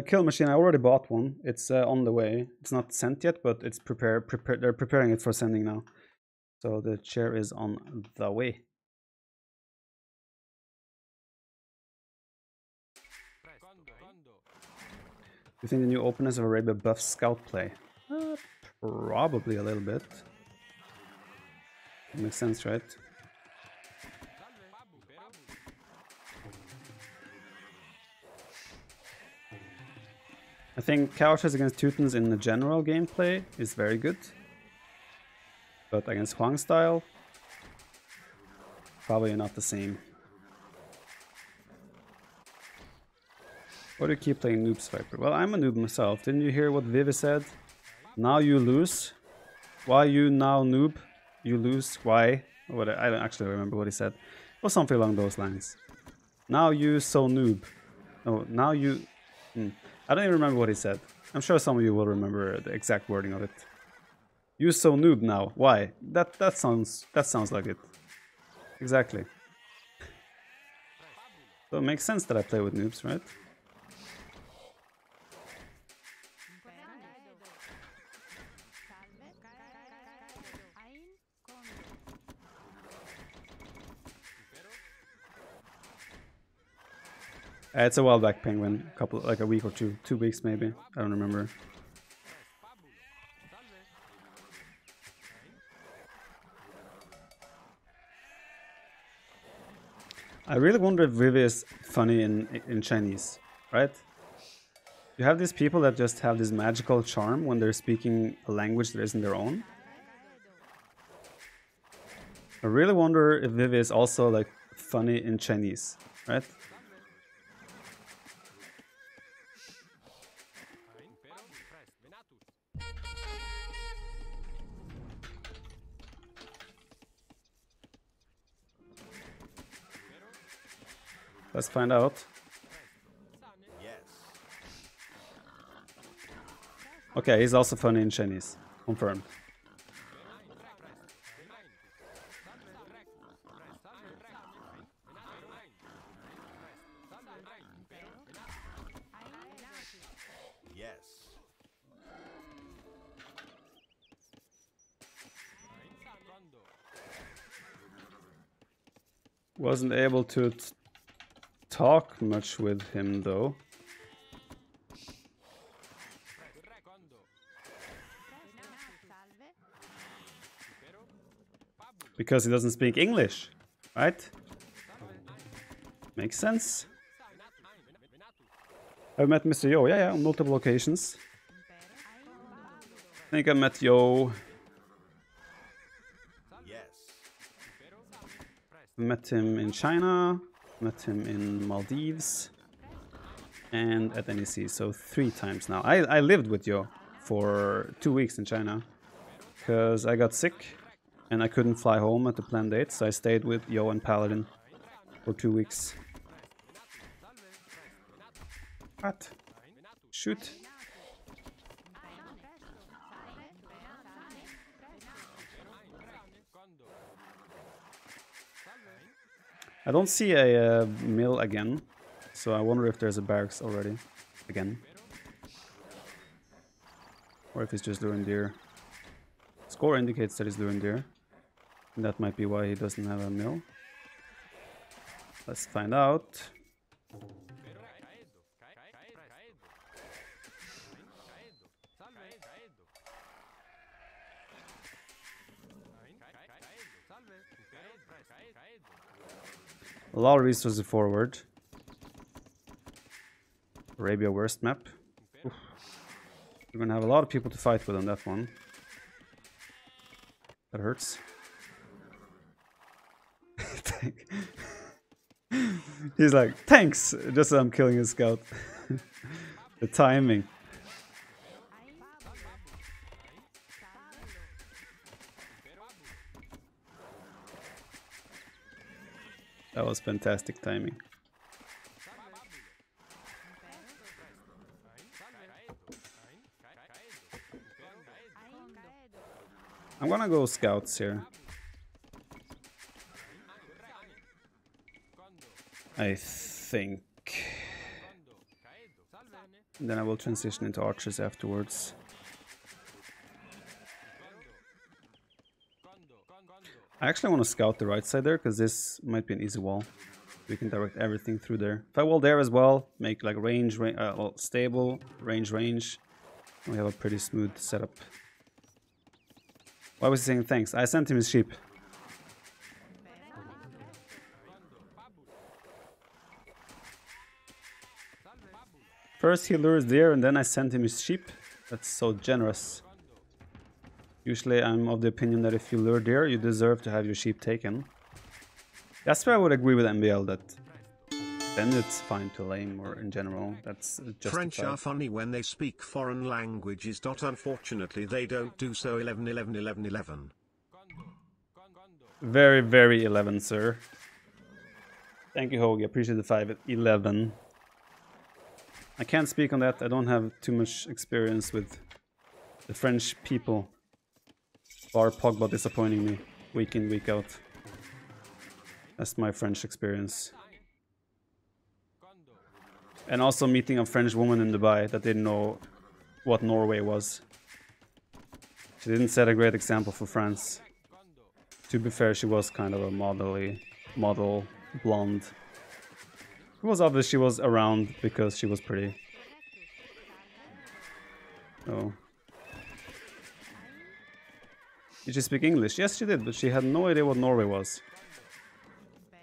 Kill machine, I already bought one. It's on the way. It's not sent yet, but it's they're preparing it for sending now. So the chair is on the way. Do you think the new openness of Arabia buffs scout play? Probably a little bit. Makes sense, right? I think couches against Teutons in the general gameplay is very good. But against Huang style, probably not the same. Why do you keep playing Noobs Viper? Well, I'm a noob myself. Didn't you hear what Vivi said? Now you lose. Why you now noob? You lose. Why? What? I don't actually remember what he said. Or something along those lines. Now you so noob. Oh, now you... I don't even remember what he said. I'm sure some of you will remember the exact wording of it. You so noob now. Why? That sounds like it. Exactly. So it makes sense that I play with noobs, right? It's a while back, Penguin. Like a week or 2 weeks maybe. I don't remember. I really wonder if Vivi is funny in Chinese, right? You have these people that just have this magical charm when they're speaking a language that isn't their own. I really wonder if Vivi is also like funny in Chinese, right? Let's find out. Okay, he's also funny in Chinese. Confirmed. Wasn't able to talk much with him though. Because he doesn't speak English, right? Makes sense. I've met Mr. Yo, yeah, on multiple occasions. I think I met Yo. Met him in China, met him in Maldives, and at NEC, so 3 times now. I lived with Yo for 2 weeks in China, because I got sick and I couldn't fly home at the planned date, so I stayed with Yo and Paladin for 2 weeks. What? Shoot. I don't see a mill again, so I wonder if there's a barracks already again. Or if he's just luring deer. Score indicates that he's luring deer. And that might be why he doesn't have a mill. Let's find out. A lot of resources forward. Arabia worst map. Oof. We're gonna have a lot of people to fight with on that one. That hurts. He's like, thanks! Just as I'm killing his scout. The timing. That was fantastic timing. I'm gonna go scouts here. I think. And then I will transition into archers afterwards. I actually want to scout the right side there, because this might be an easy wall. We can direct everything through there. If I wall there as well, make like range, well, stable, range. We have a pretty smooth setup. Why was he saying thanks? I sent him his sheep. First he lures deer and then I sent him his sheep. That's so generous. Usually I'm of the opinion that if you lure deer, you deserve to have your sheep taken. That's where I would agree with MBL, that then it's fine to lame, or in general, that's justified. French are funny when they speak foreign languages. Unfortunately, they don't do so. 11. Very, very 11, sir. Thank you, Hoagie. Appreciate the 5-11. I can't speak on that. I don't have too much experience with the French people. Bar Pogba disappointing me week in, week out. That's my French experience. And also meeting a French woman in Dubai that didn't know what Norway was. She didn't set a great example for France. To be fair, she was kind of a model blonde. It was obvious she was around because she was pretty. Oh. Did she speak English? Yes, she did, but she had no idea what Norway was.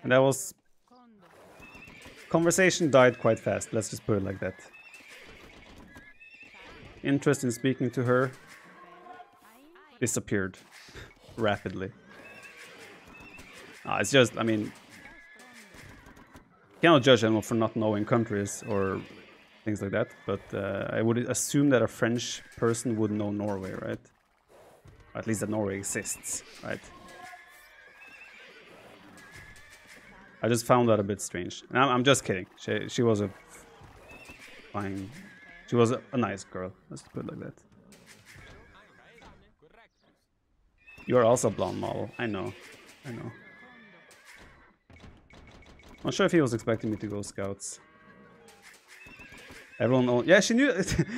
And that was... Conversation died quite fast, let's just put it like that. Interest in speaking to her disappeared rapidly. It's just, I mean... You cannot judge anyone for not knowing countries or things like that, but I would assume that a French person would know Norway, right? Or at least that Norway exists, right? I just found that a bit strange. And I'm just kidding. She was a fine... She was a nice girl, let's put it like that. You are also a blonde model, I know. Not sure if he was expecting me to go scouts. Everyone knows. Yeah, she knew.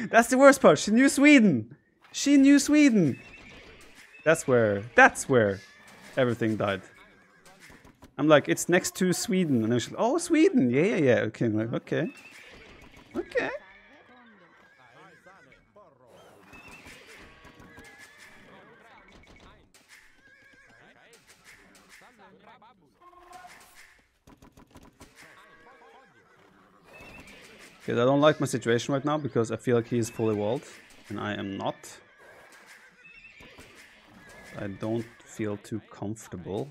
That's the worst part. She knew Sweden. She knew Sweden. That's where everything died. I'm like, it's next to Sweden, and then she's like, oh, Sweden. Yeah. Okay, I'm like, okay. Because I don't like my situation right now, because I feel like he is fully walled, and I am not. I don't feel too comfortable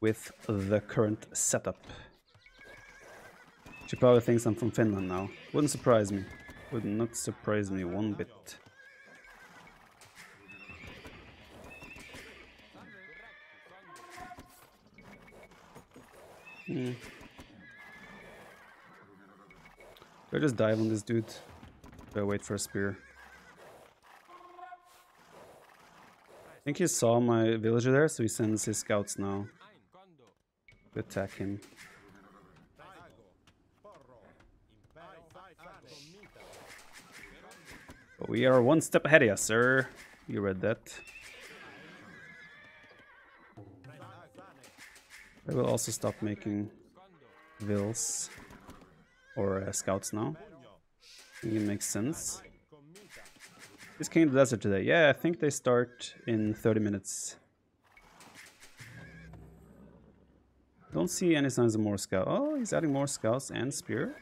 with the current setup. She probably thinks I'm from Finland now. Wouldn't surprise me. Would not surprise me one bit. Do I just dive on this dude? Do I wait for a spear? I think he saw my villager there, so he sends his scouts now to attack him. But we are one step ahead of you, sir. You read that. I will also stop making vills or scouts now. I think it makes sense. This King of the Desert today. Yeah, I think they start in 30 minutes. Don't see any signs of more scouts. Oh, he's adding more scouts and spear.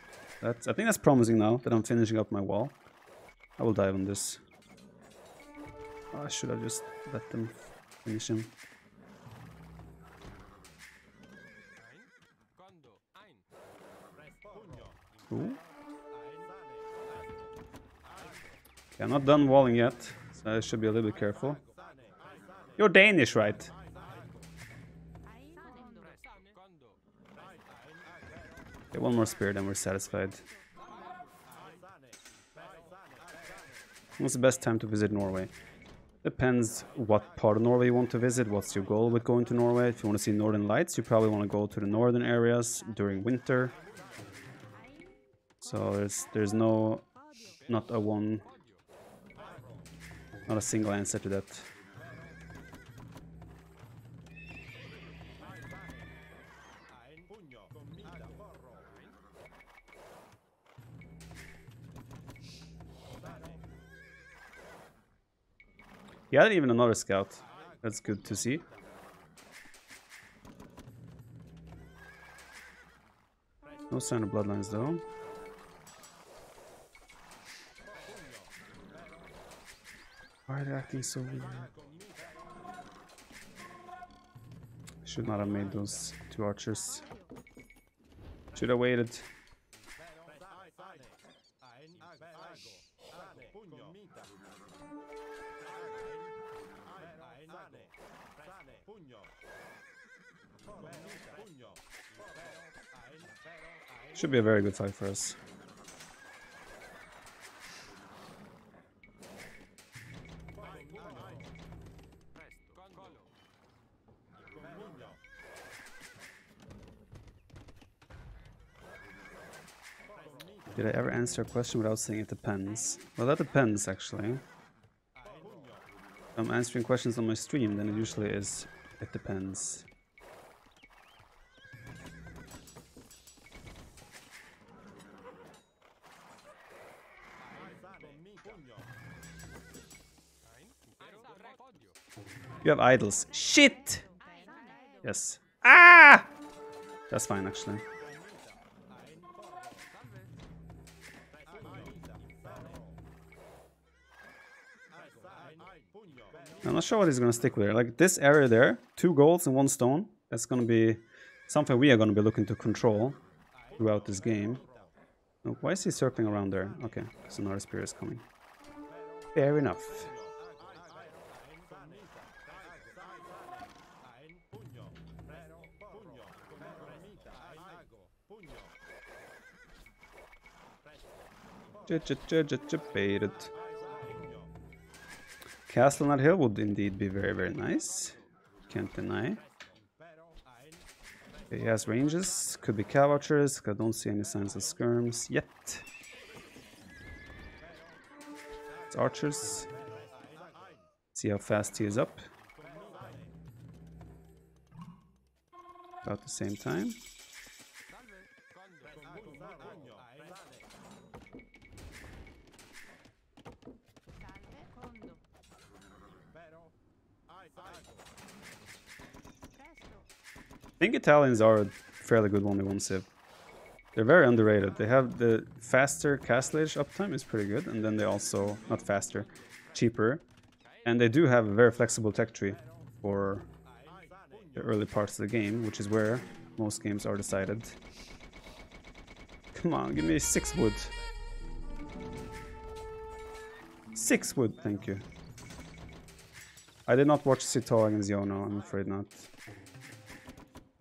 I think that's promising now that I'm finishing up my wall. I will dive on this. Oh, should I just let them finish him? Ooh. Okay, I'm not done walling yet, so I should be a little bit careful. You're Danish, right? Okay, one more spear, then we're satisfied. When's the best time to visit Norway? Depends what part of Norway you want to visit, what's your goal with going to Norway. If you want to see northern lights, you probably want to go to the northern areas during winter. So there's no not a one, not a single answer to that. He had even another scout. That's good to see. No sign of bloodlines though. Why are they acting so weird? Should not have made those two archers. Should have waited. Should be a very good fight for us. Did I ever answer a question without saying it depends? Well, that depends actually. If I'm answering questions on my stream, then it usually is it depends. You have idols. Shit! Yes. Ah! That's fine actually. I'm not sure what he's gonna stick with there. Like this area there, 2 golds and 1 stone. That's gonna be something we are gonna be looking to control throughout this game. Oh, why is he circling around there? Okay, so another spear is coming. Fair enough. Baited. Castle on that hill would indeed be very, very nice. Can't deny. Okay, he has ranges. Could be cav archers. I don't see any signs of skirms yet. It's archers. See how fast he is up. About the same time. I think Italians are a fairly good 1v1 civ. They're very underrated. They have the faster castlage uptime is pretty good, and then they also, not faster, cheaper. And they do have a very flexible tech tree for the early parts of the game, which is where most games are decided. Come on, give me 6 wood. 6 wood, thank you. I did not watch Cito against Yono, I'm afraid not.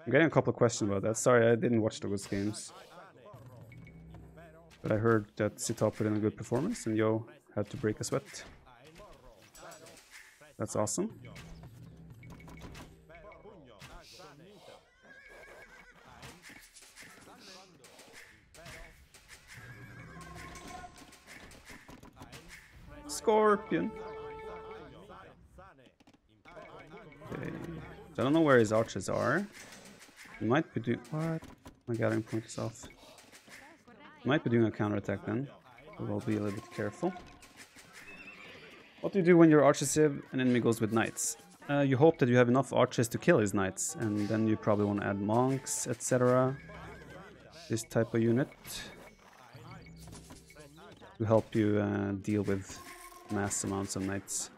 I'm getting a couple of questions about that. Sorry, I didn't watch those games. But I heard that Cito put in a good performance and Yo had to break a sweat. That's awesome. Scorpion. Okay. I don't know where his archers are. He might be doing... What? My gathering point is off. He might be doing a counterattack then. So we'll be a little bit careful. What do you do when your archer civ an enemy goes with knights? You hope that you have enough archers to kill his knights. And then you probably want to add monks, etc. This type of unit. To help you deal with mass amounts of knights.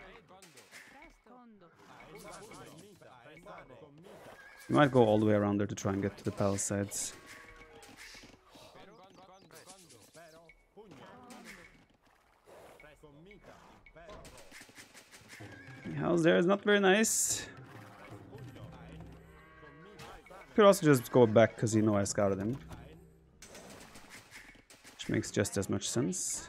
You might go all the way around there to try and get to the palisades. The house there is not very nice. Could also just go back because you know I scouted him. Which makes just as much sense.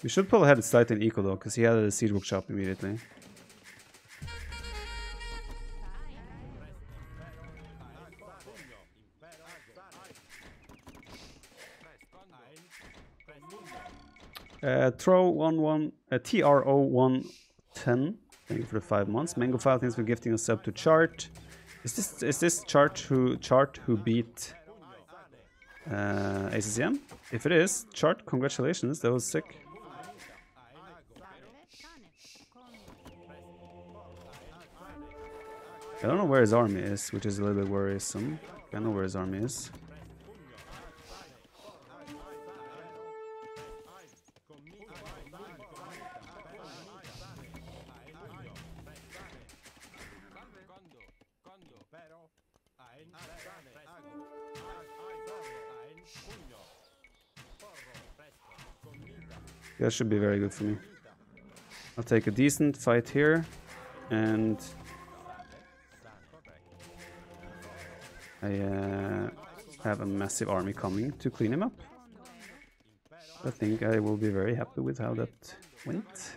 We should pull ahead slightly in eco though, because he had a siege workshop immediately. Throw 1 TRO 110. Thank you for the 5 months. Mango File, thanks for gifting a sub to Chart. Is this Chart who beat ACCM? If it is, Chart, congratulations, that was sick. I don't know where his army is, which is a little bit worrisome. I know where his army is. That should be very good for me. I'll take a decent fight here, and I have a massive army coming to clean him up. I think I will be very happy with how that went.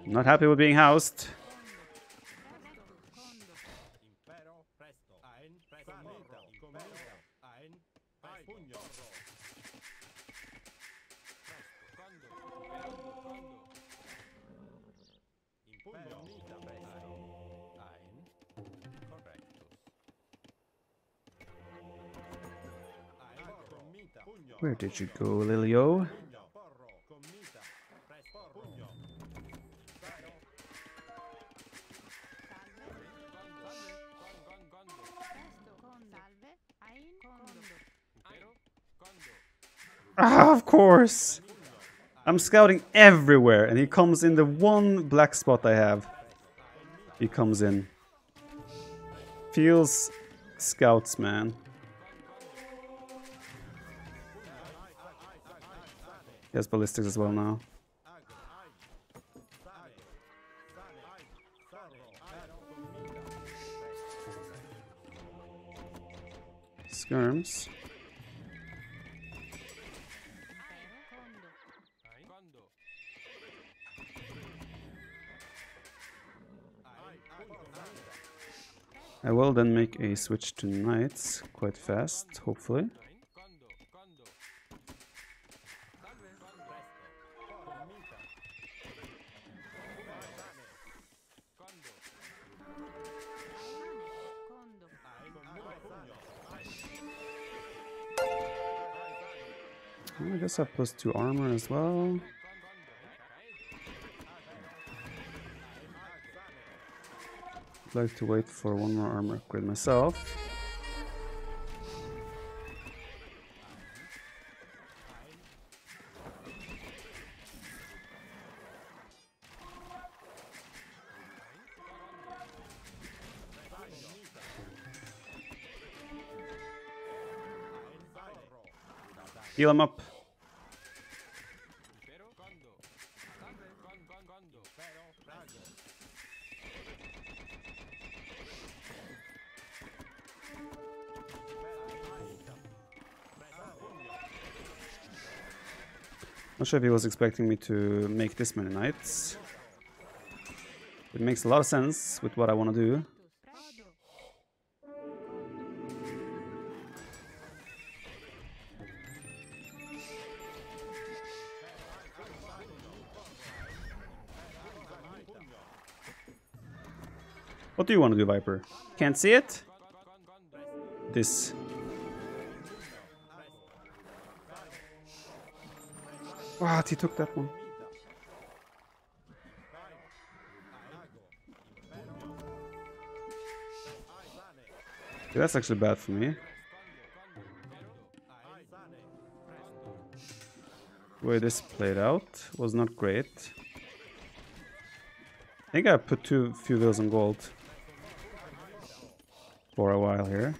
I'm not happy with being housed. Where did you go, Lilio? Ah, of course! I'm scouting everywhere, and he comes in the one black spot I have. He comes in. Feels scouts, man. He has ballistics as well now. Skirms. I will then make a switch to knights quite fast, hopefully. I guess I have +2 armor as well. I'd like to wait for one more armor upgrade myself. Heal him up. Not sure if he was expecting me to make this many knights. It makes a lot of sense with what I want to do. What do you want to do, Viper? Can't see it? This. What? He took that one. Okay, that's actually bad for me. The way this played out was not great. I think I put too few wheels on gold for a while here.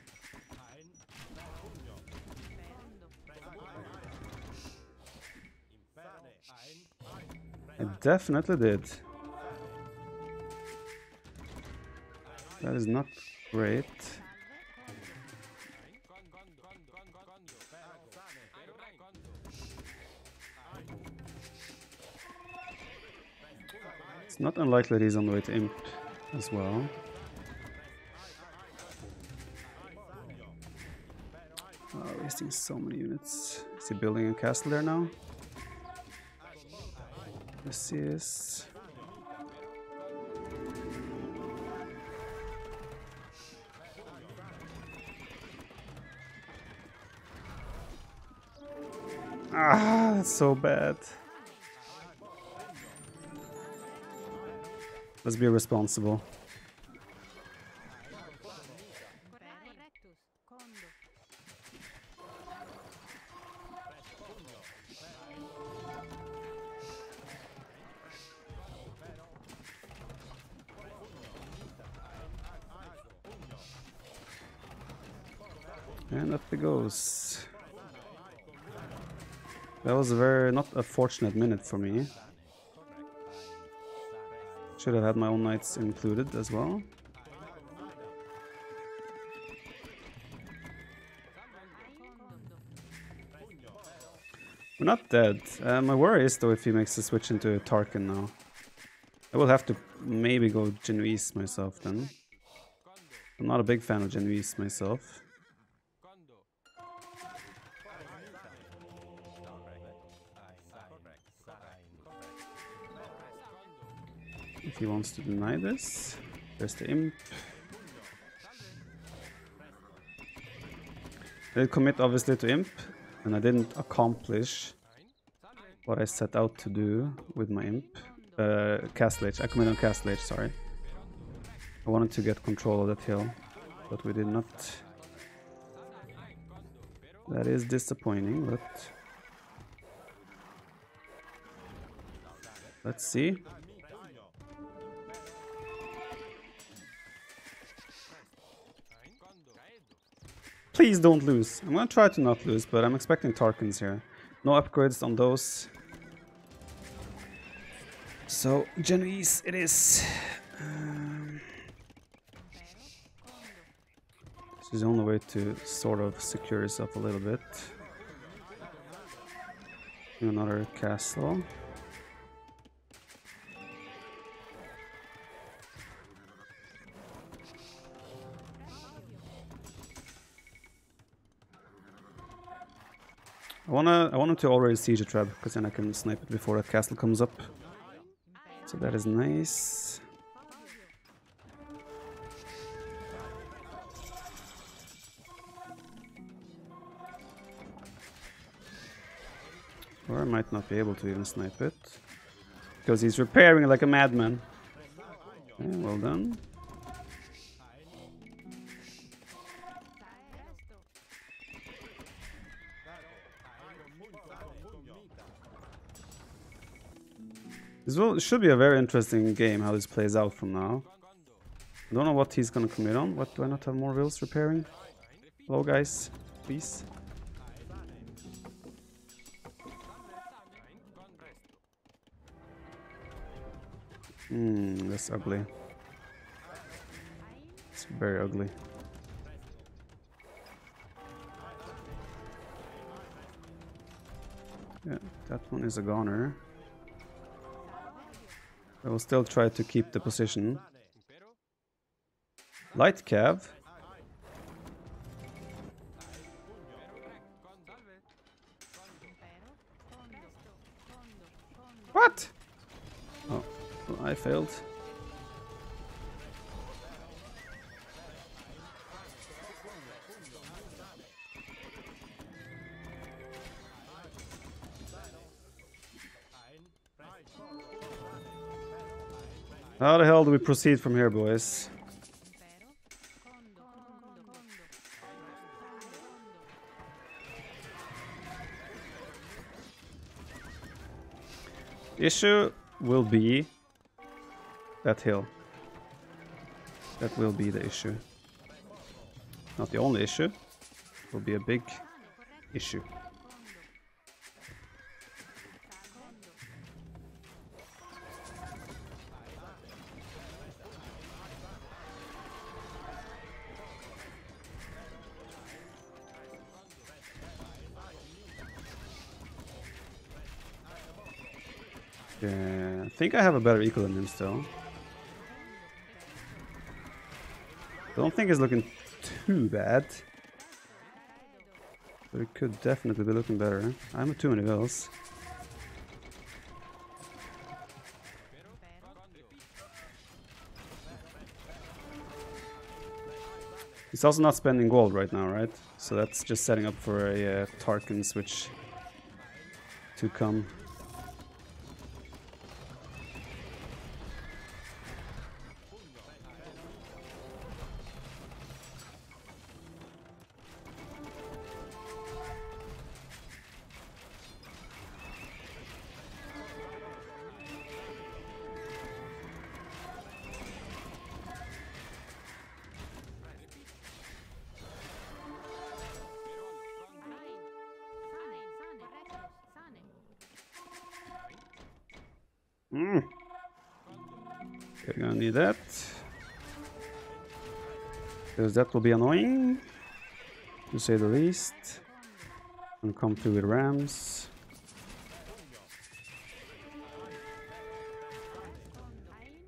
I definitely did. That is not great. It's not unlikely that he's on the way to Imp as well. Oh, wasting so many units. Is he building a castle there now? This is... Ah, that's so bad. Let's be responsible. And up it goes. That was a very not a fortunate minute for me. Should have had my own knights included as well. We're not dead. My worry is though if he makes the switch into Tarkin now. I will have to maybe go Genoese myself then. I'm not a big fan of Genoese myself. If he wants to deny this, there's the imp. I did commit obviously to imp, and I didn't accomplish what I set out to do with my imp. Castle Age. I committed on Castle Age, sorry. I wanted to get control of that hill, but we did not. That is disappointing, but let's see. Please don't lose. I'm gonna try to not lose, but I'm expecting Tarkins here. No upgrades on those. So, Genoese it is. This is the only way to sort of secure yourself a little bit. Another castle. I wanted to already siege a trap, because then I can snipe it before that castle comes up. So that is nice. Or I might not be able to even snipe it, because he's repairing like a madman. Okay, well done. This should be a very interesting game, how this plays out from now. I don't know what he's gonna commit on. What, do I not have more wheels repairing? Hello guys, please. That's ugly. It's very ugly. Yeah, that one is a goner. I will still try to keep the position. Light cav. What? Oh, well, I failed. How the hell do we proceed from here, boys? Issue will be that hill. That will be the issue. Not the only issue. It will be a big issue. Yeah, I think I have a better eco than him still. I don't think it's looking too bad. But it could definitely be looking better. I'm at too many vills. He's also not spending gold right now, right? So that's just setting up for a Tarkin switch to come. Okay, gonna need that. Because that will be annoying, to say the least. And come through with rams.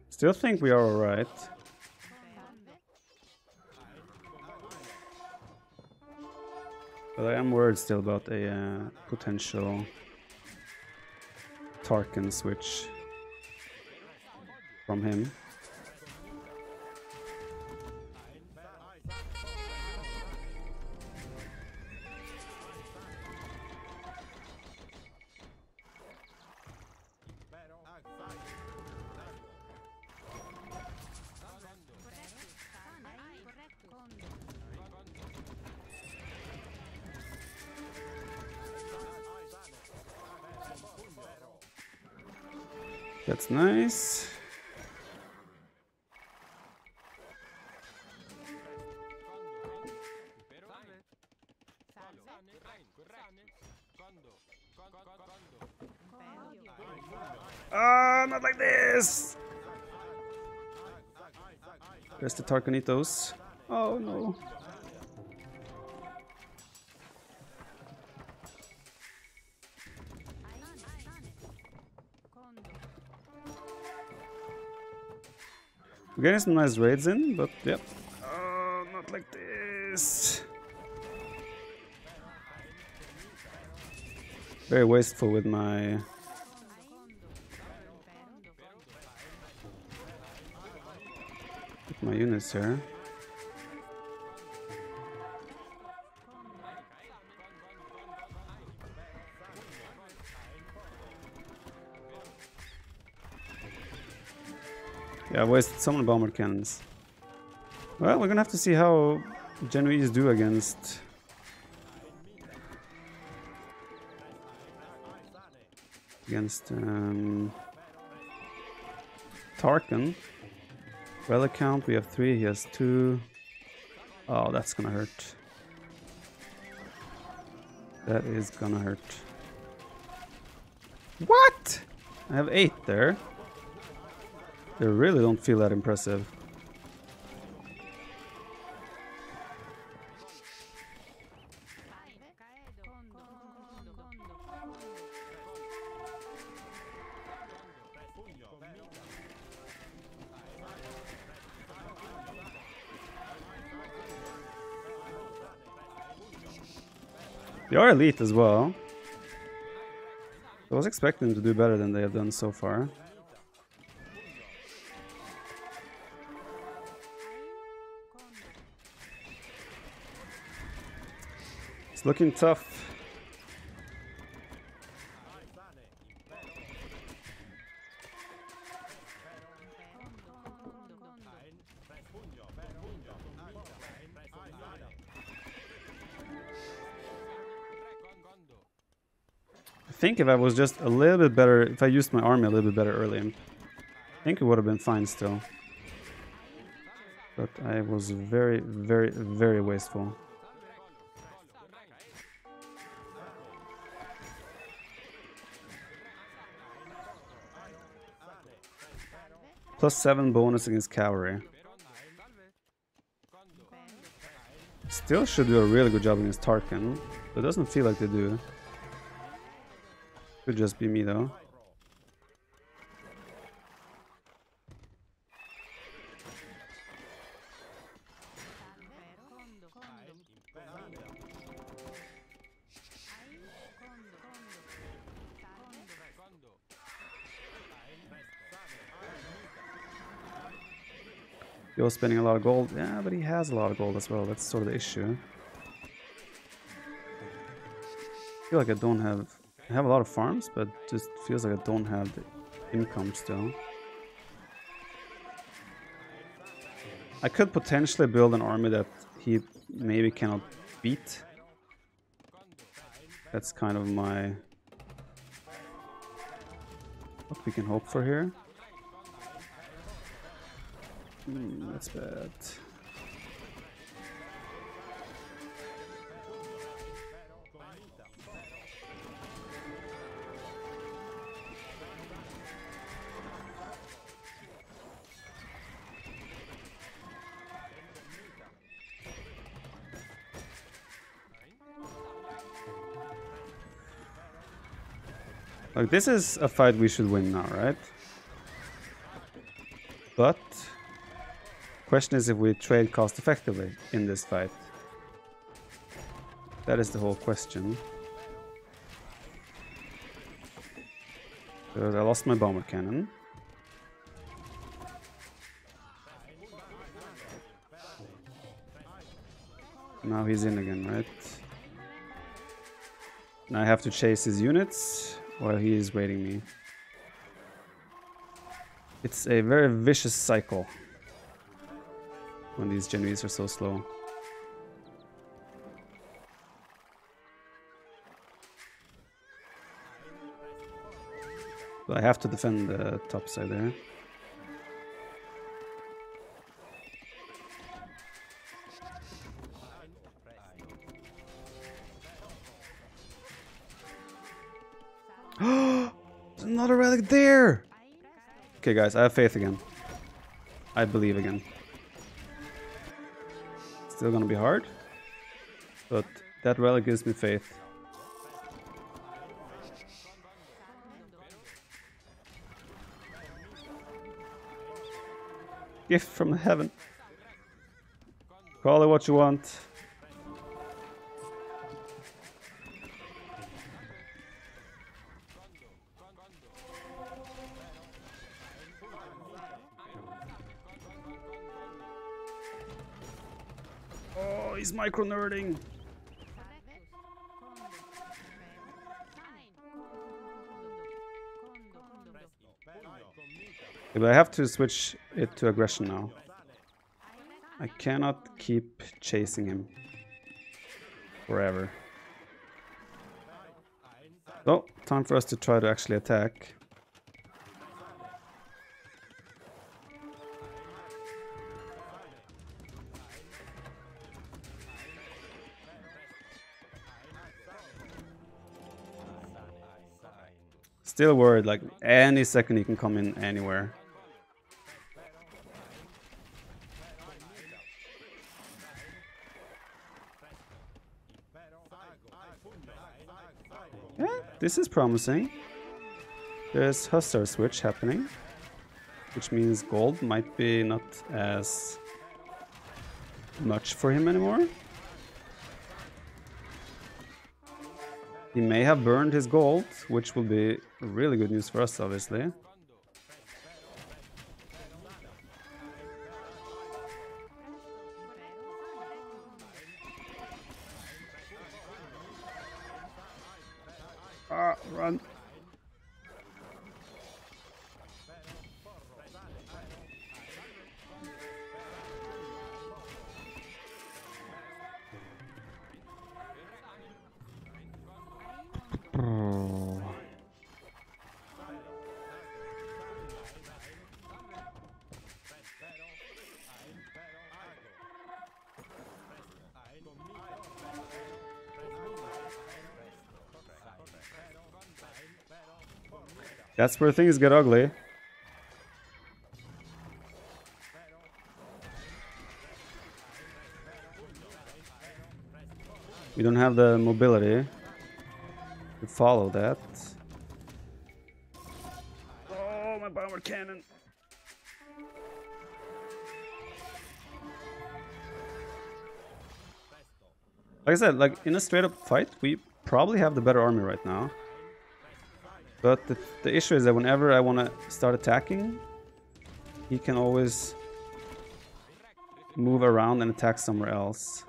Still think we are alright. But I am worried still about a potential Tarkin switch from him. That's nice. Ah, not like this! There's the Tarkanitos. Oh no. We're getting some nice raids in, but yep. Oh, not like this. Very wasteful with my units here. Yeah, I wasted so many bomber cannons. Well, we're gonna have to see how Genoese do against Tarkin. Well account, we have 3, he has 2. Oh, that's gonna hurt. That is gonna hurt. What? I have 8 there. They really don't feel that impressive. They are elite as well. I was expecting them to do better than they have done so far. It's looking tough. I think if I was just a little bit better, if I used my army a little bit better early, I think it would have been fine still. But I was very, very, very wasteful. +7 bonus against cavalry. Still should do a really good job against Tarkin, but it doesn't feel like they do. Could just be me though. You're spending a lot of gold. Yeah, but he has a lot of gold as well. That's sort of the issue. I feel like I don't have... I have a lot of farms, but just feels like I don't have the income still. I could potentially build an army that he maybe cannot beat. That's kind of my... what we can hope for here. That's bad. Like, this is a fight we should win now, right? But question is if we trade cost effectively in this fight. That is the whole question. Because I lost my bomber cannon. Now he's in again, right? Now I have to chase his units while he is waiting me. It's a very vicious cycle when these Genoese are so slow. But I have to defend the top side there. There's another relic there! Okay guys, I have faith again. I believe again. Still gonna be hard, but that relic gives me faith. Gift from heaven. Call it what you want. Oh, he's micro-nerding. Yeah, but I have to switch it to aggression now. I cannot keep chasing him forever. So, time for us to try to actually attack. Still worried, like any second he can come in anywhere. Yeah, this is promising. There's Hussar switch happening, which means gold might be not as much for him anymore. He may have burned his gold, which will be really good news for us, obviously. Ah, run. That's where things get ugly. We don't have the mobility to follow that. Oh, my bomber cannon. Like I said, like in a straight up fight, we probably have the better army right now. But the issue is that whenever I want to start attacking, he can always move around and attack somewhere else.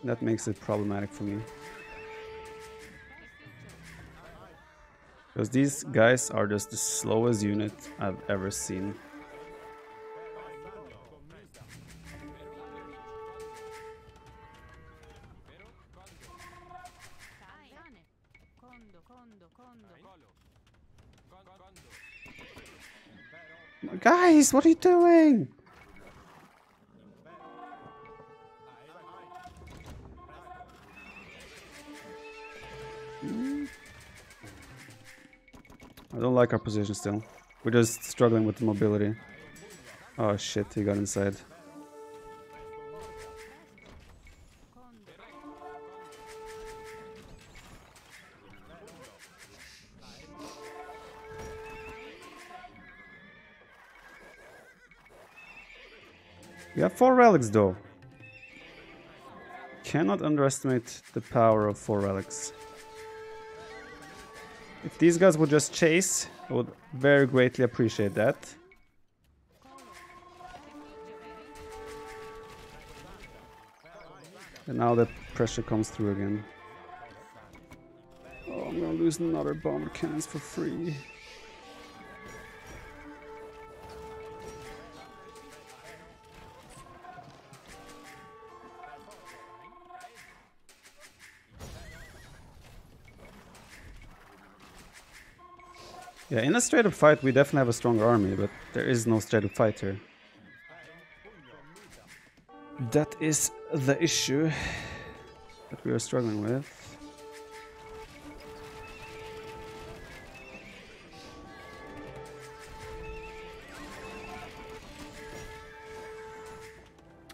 That makes it problematic for me. Because these guys are just the slowest unit I've ever seen. Guys, what are you doing? I don't like our position still. We're just struggling with the mobility. Oh shit, he got inside. We have 4 relics though. Cannot underestimate the power of 4 relics. If these guys would just chase, I would very greatly appreciate that. And now that pressure comes through again. Oh, I'm gonna lose another bomber cannons for free. Yeah, in a straight up fight we definitely have a stronger army, but there is no straight up fight here. That is the issue that we are struggling with.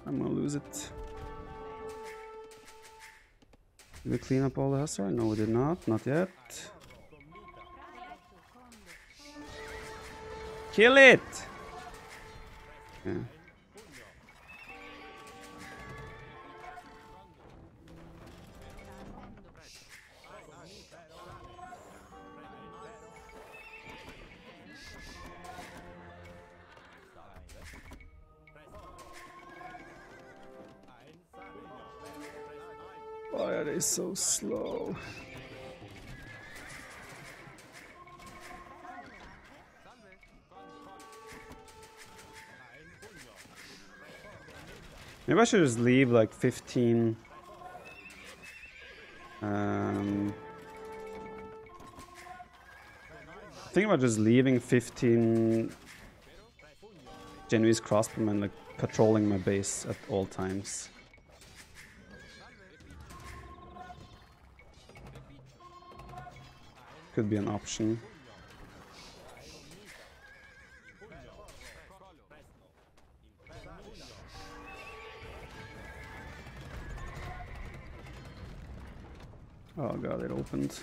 I'm gonna lose it. Did we clean up all the Hussar? No, we did not. Not yet. Kill it! Yeah. Why are they so slow? Maybe I should just leave like 15 think about just leaving 15 Genoese crossbowmen like patrolling my base at all times. Could be an option. Oh god, it opened.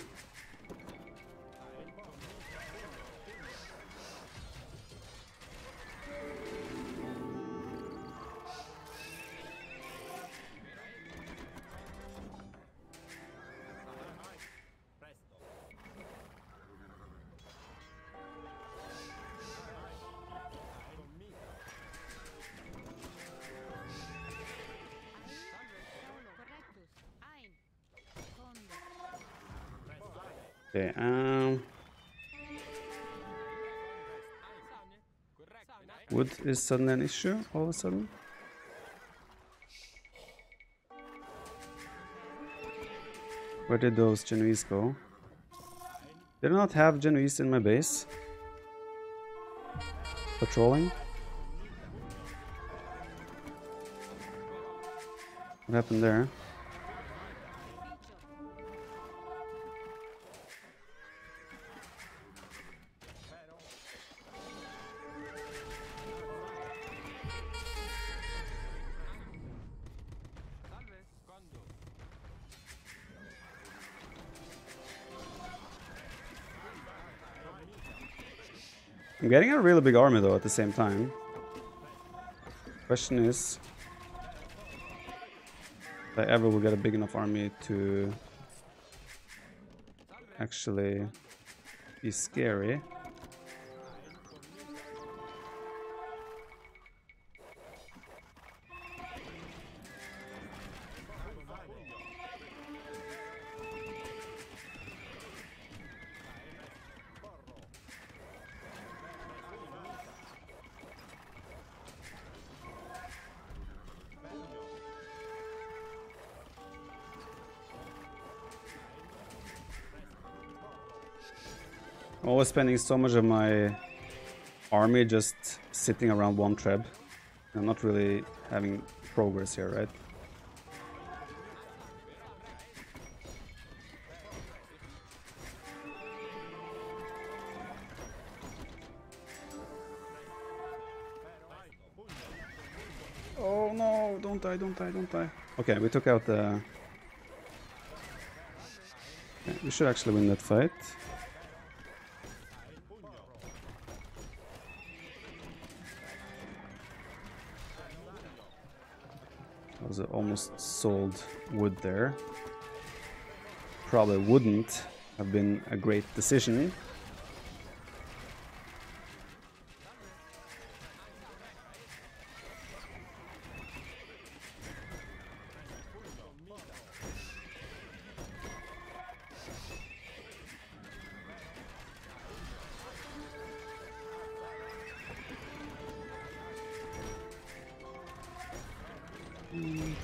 Okay, wood is suddenly an issue all of a sudden. Where did those Genoese go? Did I not have Genoese in my base? Patrolling? What happened there? I'm getting a really big army though at the same time. Question is if I ever will get a big enough army to actually be scary. I'm always spending so much of my army just sitting around one treb. I'm not really having progress here, right? Oh no, don't die, don't die, don't die. Okay, we took out the... Okay, we should actually win that fight. That was almost sold wood there. Probably wouldn't have been a great decision.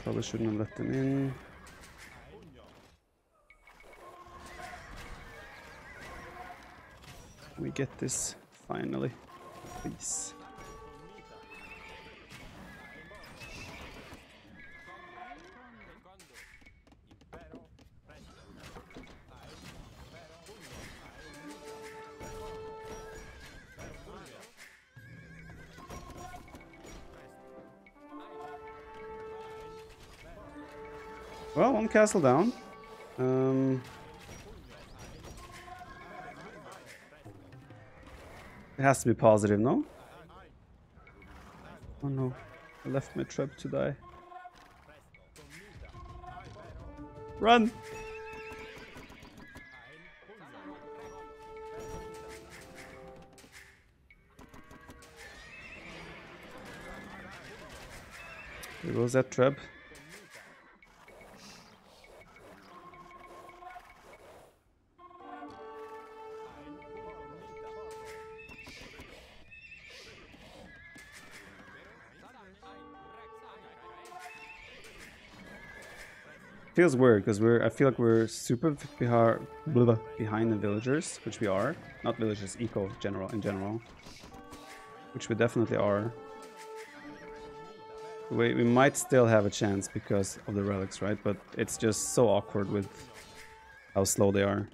Probably shouldn't have let them in. We get this finally, please. Well, one castle down. It has to be positive, no? Oh no, I left my trap to die. Run! There goes that trap. Feels weird because I feel like we're super behind the villagers, which we are. Not villagers, eco in general, which we definitely are. We might still have a chance because of the relics, right? But it's just so awkward with how slow they are.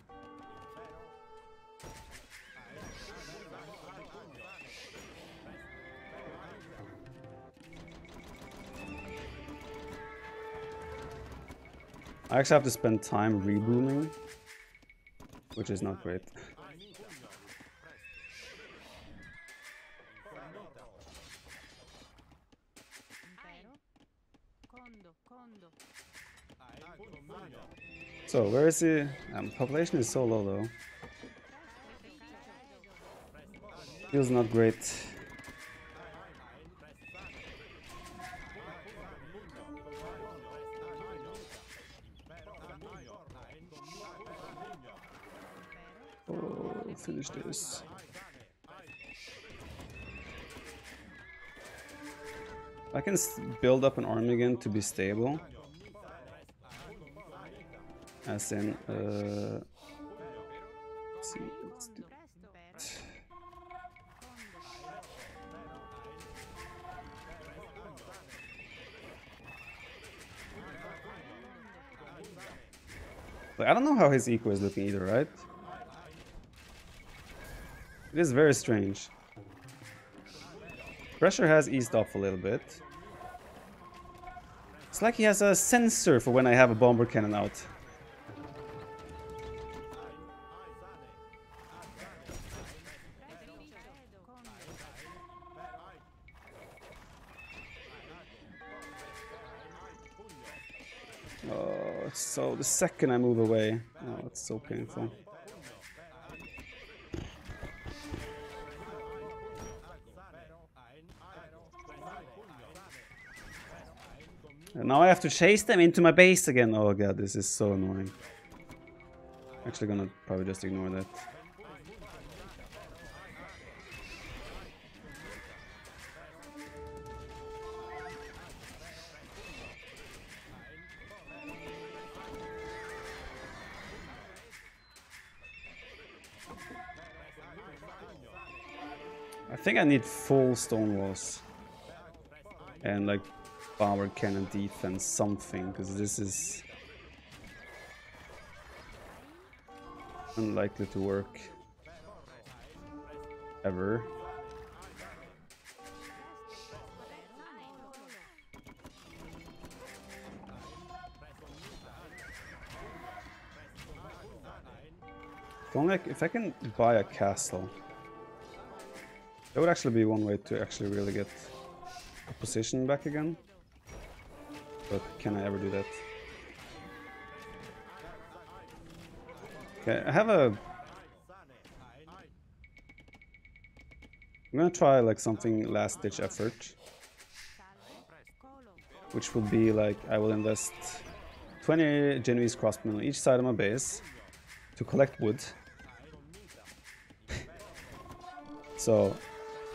I actually have to spend time rebooming, which is not great. So, where is he? Population is so low though. Feels not great. Oh, finish this. I can build up an army again to be stable. As in, let's see, let's do that. But I don't know how his eco is looking either, right? It is very strange. Pressure has eased off a little bit. It's like he has a sensor for when I have a bomber cannon out. Oh, so the second I move away, oh, it's so painful. And now I have to chase them into my base again. Oh god, this is so annoying. Actually gonna probably just ignore that. think I need full stone walls. And like power cannon defense something, because this is unlikely to work ever. If I can buy a castle, that would actually be one way to actually really get a position back again. But can I ever do that? Okay, I have a... I'm gonna try like something last ditch effort. Which will be like, I will invest 20 Genoese crossmen on each side of my base to collect wood. So,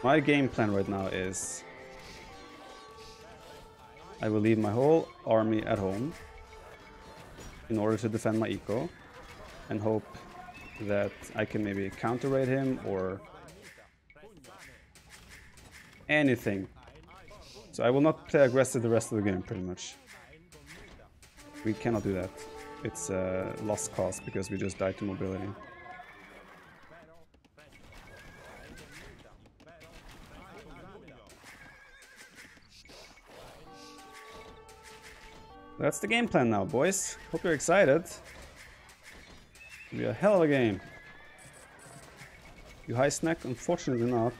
my game plan right now is I will leave my whole army at home in order to defend my eco and hope that I can maybe counter-raid him or anything. So I will not play aggressive the rest of the game, pretty much. We cannot do that. It's a lost cause because we just died to mobility. That's the game plan now, boys. Hope you're excited. It'll be a hell of a game. You high snack? Unfortunately not.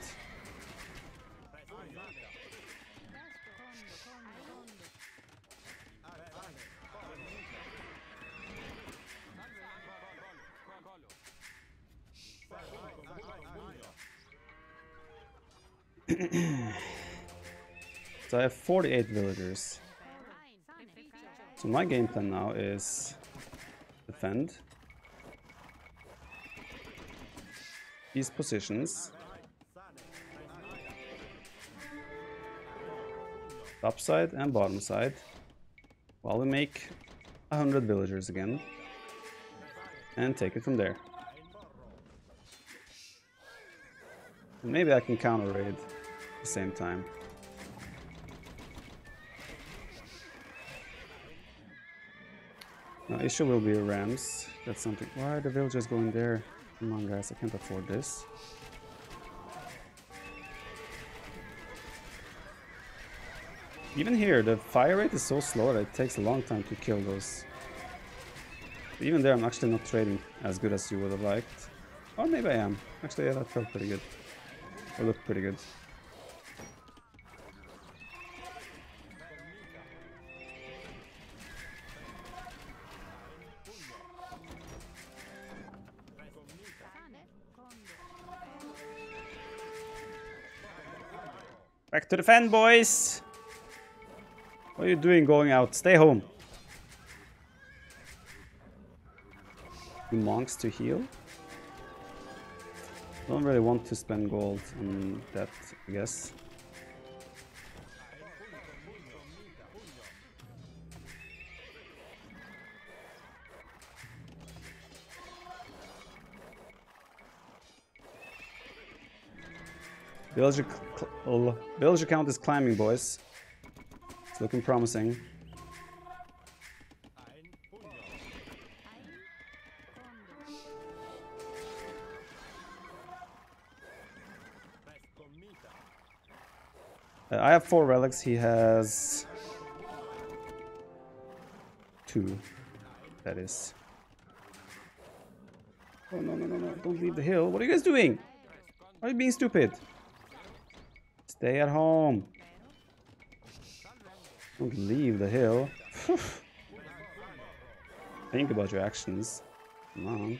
So I have 48 villagers. So my game plan now is defend these positions, top side and bottom side, while we make 100 villagers again, and take it from there. And maybe I can counter raid at the same time. Now, issue will be rams. That's something. Why are the villagers going there? Come on, guys, I can't afford this. Even here, the fire rate is so slow that it takes a long time to kill those. Even there, I'm actually not trading as good as you would have liked. Or maybe I am. Actually, yeah, that felt pretty good. Or looked pretty good. Back to defend, boys! What are you doing going out? Stay home. You monks to heal? Don't really want to spend gold on that, I guess. Villager count is climbing, boys. It's looking promising. I have 4 relics, he has 2, that is. Oh no, no, no, no, don't leave the hill. What are you guys doing? Why are you being stupid? Stay at home. Don't leave the hill. Think about your actions. Come on.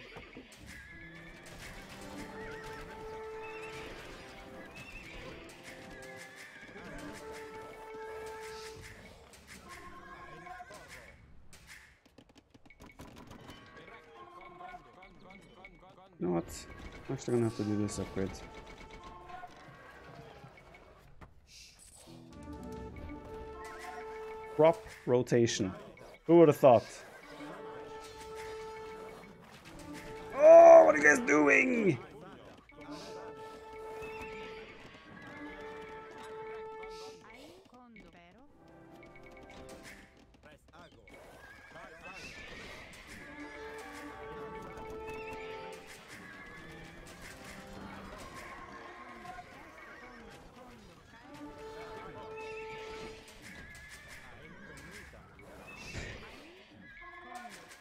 You know what? I'm actually gonna have to do this upgrade. Crop rotation. Who would have thought? Oh, what are you guys doing?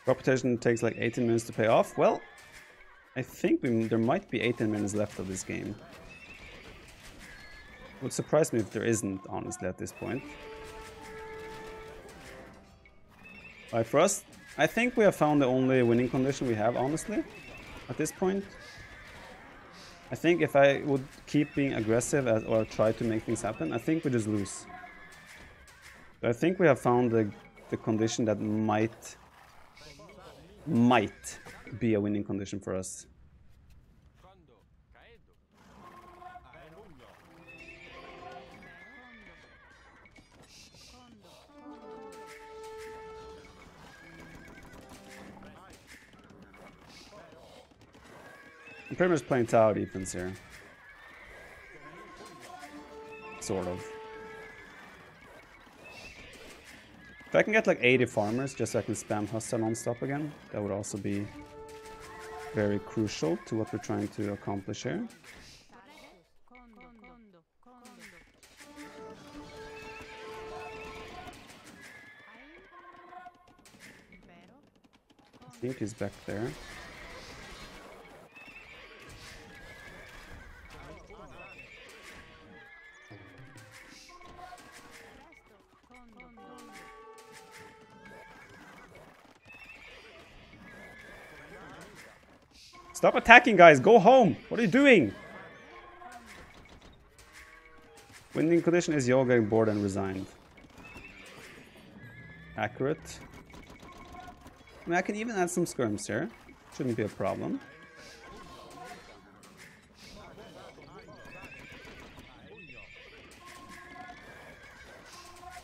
Crop rotation takes like 18 minutes to pay off. Well, I think there might be 18 minutes left of this game. It would surprise me if there isn't, honestly, at this point. Alright, for us, I think we have found the only winning condition we have, honestly, at this point. I think if I would keep being aggressive or try to make things happen, I think we just lose. But I think we have found the condition that might be a winning condition for us. I'm pretty much playing tower defense here. Sort of. If I can get like 80 farmers just so I can spam Hussa non-stop again, that would also be very crucial to what we're trying to accomplish here. I think he's back there. Stop attacking, guys! Go home! What are you doing? Winning condition is Yo getting bored and resigned. Accurate. I mean, I can even add some skirms here. Shouldn't be a problem.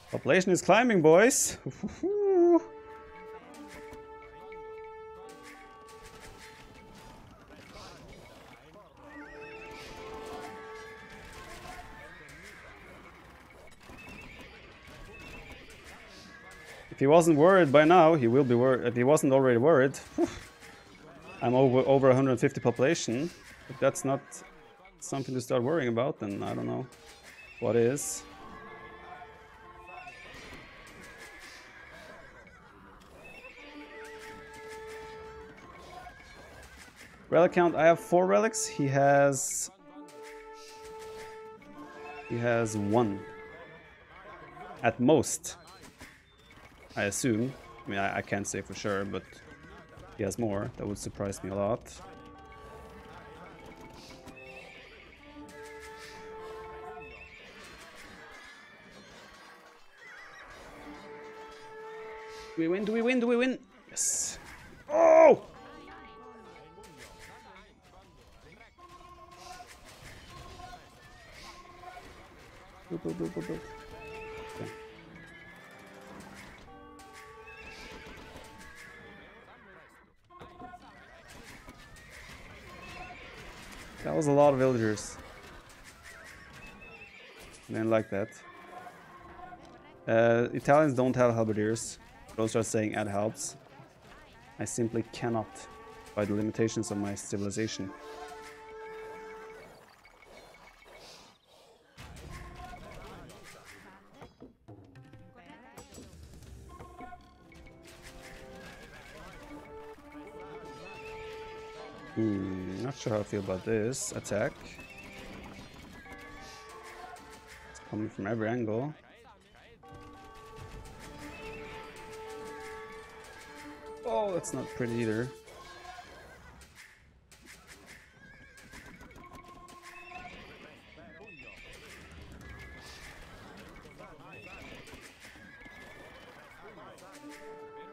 Population is climbing, boys! If he wasn't worried by now, he will be worried. If he wasn't already worried, I'm over 150 population. If that's not something to start worrying about, then I don't know what is. Relic count, I have 4 relics. He has 1 at most, I assume. I mean, I can't say for sure, but he has more. That would surprise me a lot. Do we win? Do we win? Do we win? Yes. Oh! Boop, boop, boop, boop, boop. Okay. That was a lot of villagers. I didn't like that. Italians don't have halberdiers. Those are saying add helps. I simply cannot, by the limitations of my civilization. Not sure how I feel about this attack. It's coming from every angle. Oh, that's not pretty either.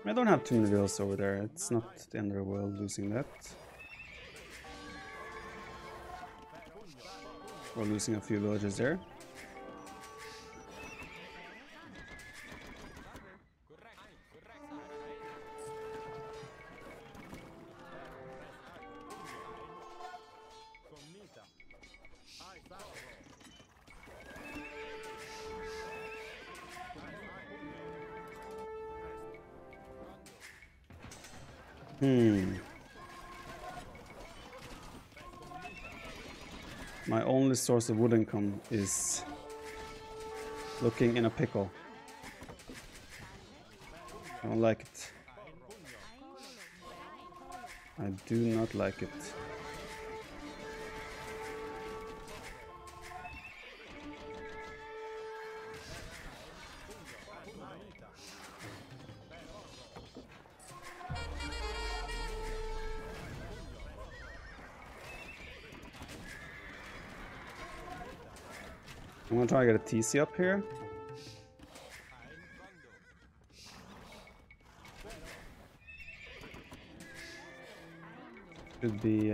I don't have too many villas over there. It's not the end of the world losing that. We're losing a few villages there. My only source of wood income is looking in a pickle. I don't like it. I do not like it. I'm gonna try to get a TC up here. Should be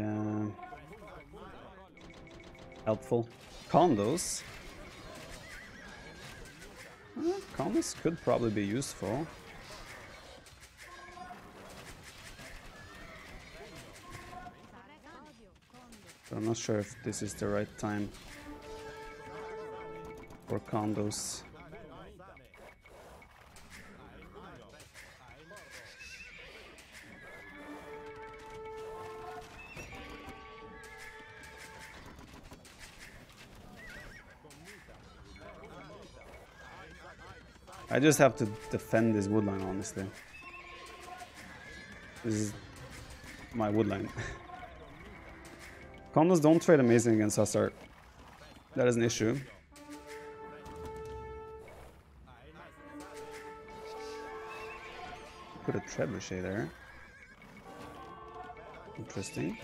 helpful. Condos. Condos could probably be useful. But I'm not sure if this is the right time for condos. I just have to defend this woodline, honestly. This is my woodline. Condos don't trade amazing against Hussar. That is an issue. Put a trebuchet there. Interesting.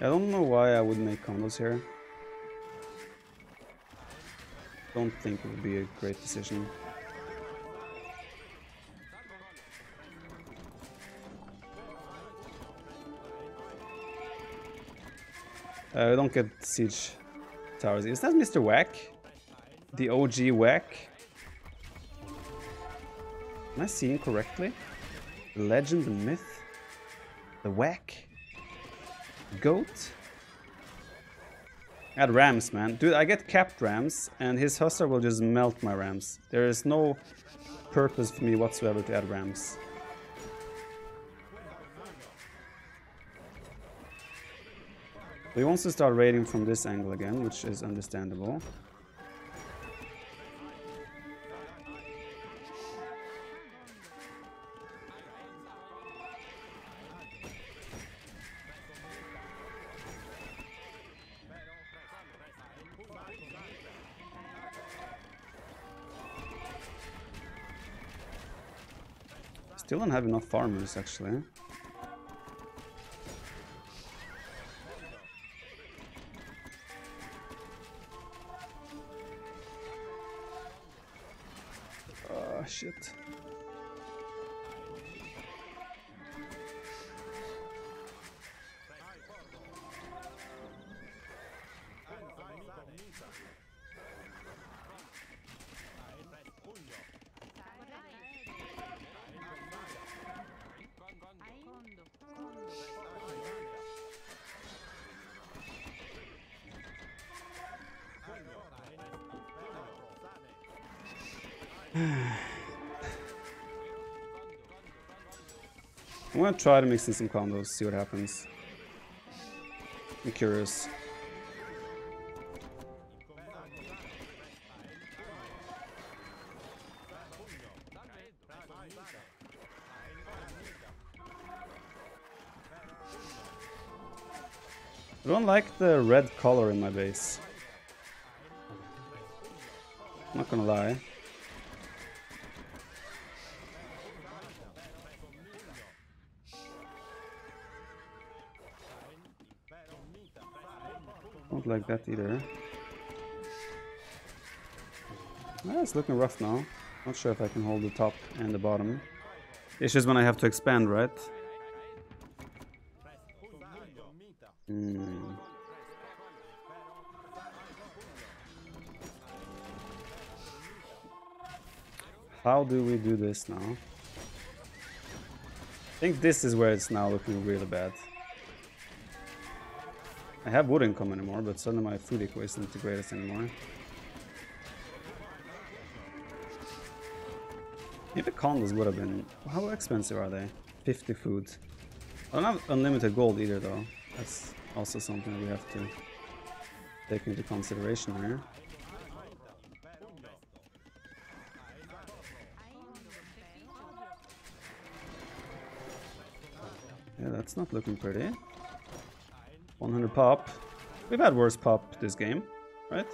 I don't know why I would make condos here. Don't think it would be a great decision. I don't get siege towers. Is that Mr. Whack? The OG Whack? Am I seeing correctly? The legend, the myth? The Whack? Goat? Add rams, man. Dude, I get capped rams, and his Hussar will just melt my rams. There is no purpose for me whatsoever to add rams. He wants to start raiding from this angle again, which is understandable. Still don't have enough farmers, actually. Oh, shit. I'm gonna try to mix in some combos, see what happens. I'm curious. I don't like the red color in my base. I'm not gonna lie. Don't like that either. It's looking rough now. Not sure if I can hold the top and the bottom. It's just when I have to expand, right? How do we do this now? I think this is where it's now looking really bad. I have wood income anymore, but suddenly my food eco isn't the greatest anymore. Maybe condos would have been... How expensive are they? 50 food. I don't have unlimited gold either though. That's also something we have to take into consideration here. Yeah, that's not looking pretty. 100 pop. We've had worse pop this game, right?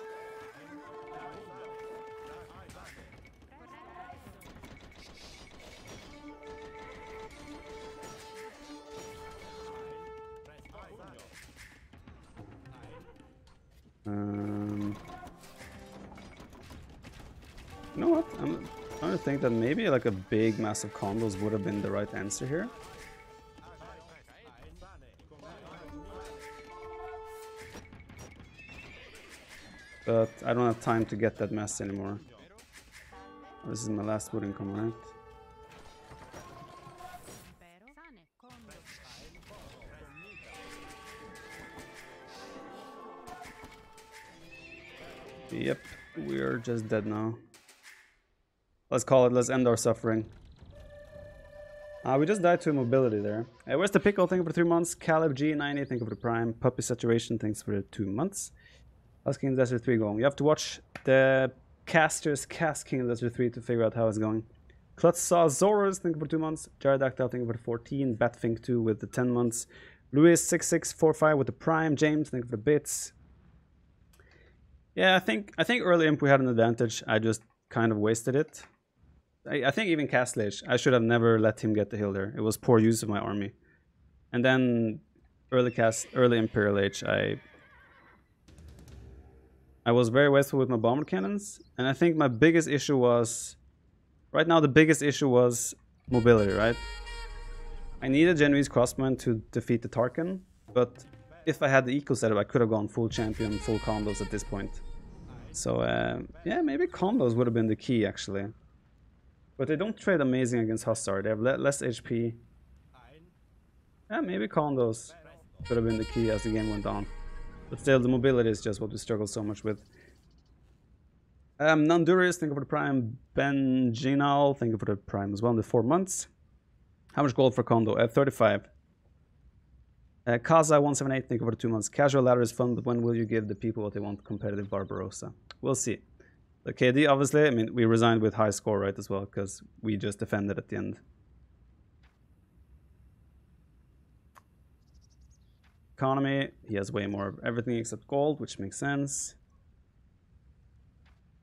You know what? I'm trying to think that maybe like a big massive condos would have been the right answer here. But I don't have time to get that mess anymore. This is my last wood income, right? Yep, we're just dead now. Let's call it, let's end our suffering. We just died to mobility there. Where's the pickle? Thank you for 3 months. Caleb G90, thank you for the prime. Puppy Saturation, thanks for the 2 months. How's King Desert 3 going? You have to watch the casters cast King Desert 3 to figure out how it's going. Klutsasaurus, thank you for 2 months. Jaredactyl, thank you for the 14. Batfink 2 with the 10 months. Louis6645 with the prime. James, thank you for the bits. Yeah, I think early imp we had an advantage. I just kind of wasted it. I think even Castlage, I should have never let him get the hill there. It was poor use of my army. And then early Imperial Age, I was very wasteful with my bomber cannons, and I think my biggest issue was... Right now the biggest issue was mobility, right? I needed Genoese crossmen to defeat the Tarkan, but if I had the eco setup I could have gone full champion, full condos at this point. So yeah, maybe condos would have been the key actually. But they don't trade amazing against Hussar, they have less HP. Yeah, maybe condos could have been the key as the game went on. But still, the mobility is just what we struggle so much with. Nandurius, thank you for the prime. Benjinal, thank you for the prime as well in the 4 months. How much gold for condo? 35. Kaza178, thank you for the 2 months. Casual ladder is fun, but when will you give the people what they want? Competitive Barbarossa. We'll see. The KD, obviously, I mean, we resigned with high score, right, as well, because we just defended at the end. Economy, he has way more of everything except gold, which makes sense.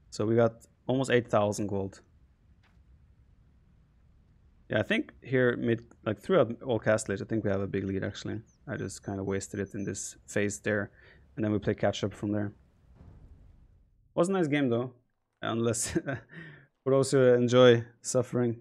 So we got almost 8,000 gold. Yeah, I think here, throughout all Castlage, I think we have a big lead, actually. I just kind of wasted it in this phase there, and then we play catch-up from there. Was a nice game, though. Unless for those who enjoy suffering.